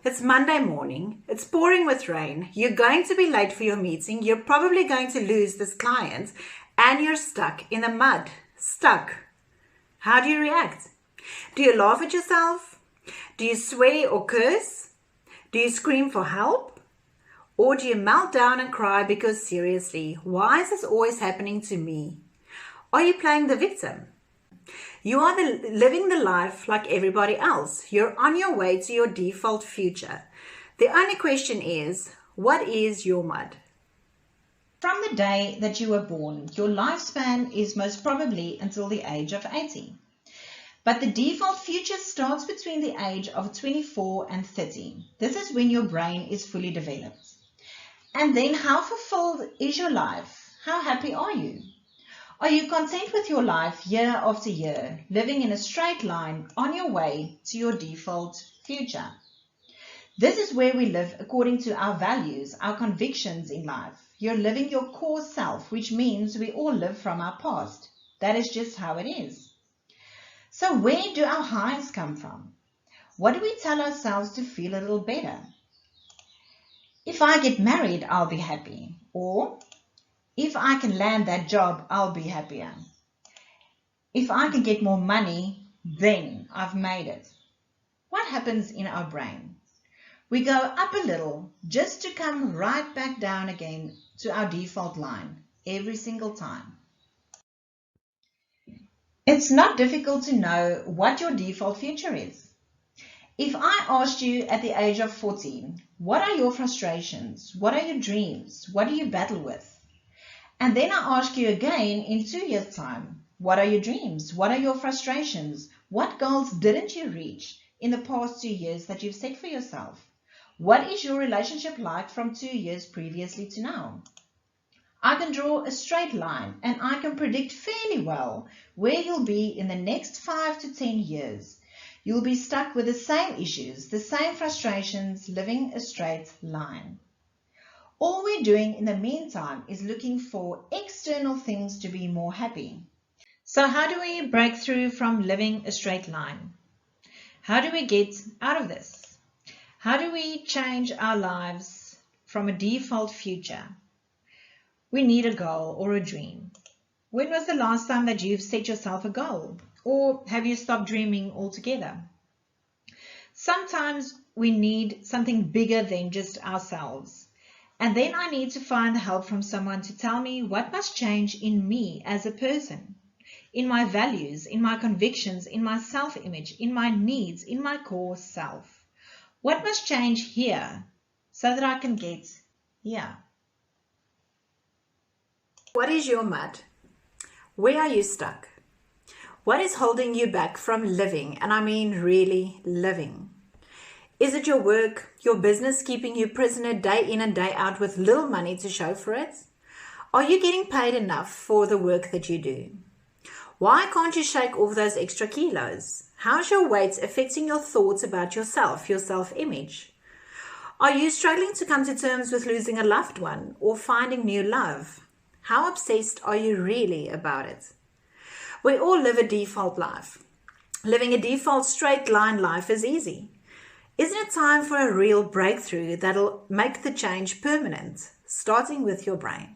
It's Monday morning, it's pouring with rain, you're going to be late for your meeting, you're probably going to lose this client, and you're stuck in the mud. Stuck. How do you react? Do you laugh at yourself? Do you swear or curse? Do you scream for help? Or do you melt down and cry because seriously, why is this always happening to me? Are you playing the victim? You are living the life like everybody else. You're on your way to your default future. The only question is, what is your mud? From the day that you were born, your lifespan is most probably until the age of 80. But the default future starts between the age of 24 and 30. This is when your brain is fully developed. And then how fulfilled is your life? How happy are you? Are you content with your life year after year, living in a straight line on your way to your default future? This is where we live according to our values, our convictions in life. You're living your core self, which means we all live from our past. That is just how it is. So where do our highs come from? What do we tell ourselves to feel a little better? If I get married, I'll be happy. Or, if I can land that job, I'll be happier. If I can get more money, then I've made it. What happens in our brain? We go up a little just to come right back down again to our default line every single time. It's not difficult to know what your default future is. If I asked you at the age of 40, what are your frustrations? What are your dreams? What do you battle with? And then I ask you again in 2 years' time, what are your dreams? What are your frustrations? What goals didn't you reach in the past 2 years that you've set for yourself? What is your relationship like from 2 years previously to now? I can draw a straight line and I can predict fairly well where you'll be in the next 5 to 10 years. You'll be stuck with the same issues, the same frustrations, living a straight line. All we're doing in the meantime is looking for external things to be more happy. So how do we break through from living a straight line? How do we get out of this? How do we change our lives from a default future? We need a goal or a dream. When was the last time that you've set yourself a goal? Or have you stopped dreaming altogether? Sometimes we need something bigger than just ourselves. And then I need to find help from someone to tell me what must change in me as a person, in my values, in my convictions, in my self-image, in my needs, in my core self. What must change here so that I can get here? What is your mud? Where are you stuck? What is holding you back from living? And I mean really living. Is it your work, your business keeping you prisoner day in and day out with little money to show for it? Are you getting paid enough for the work that you do? Why can't you shake off those extra kilos? How's your weight affecting your thoughts about yourself, your self-image? Are you struggling to come to terms with losing a loved one or finding new love? How obsessed are you really about it? We all live a default life. Living a default straight line life is easy. Isn't it time for a real breakthrough that'll make the change permanent, starting with your brain?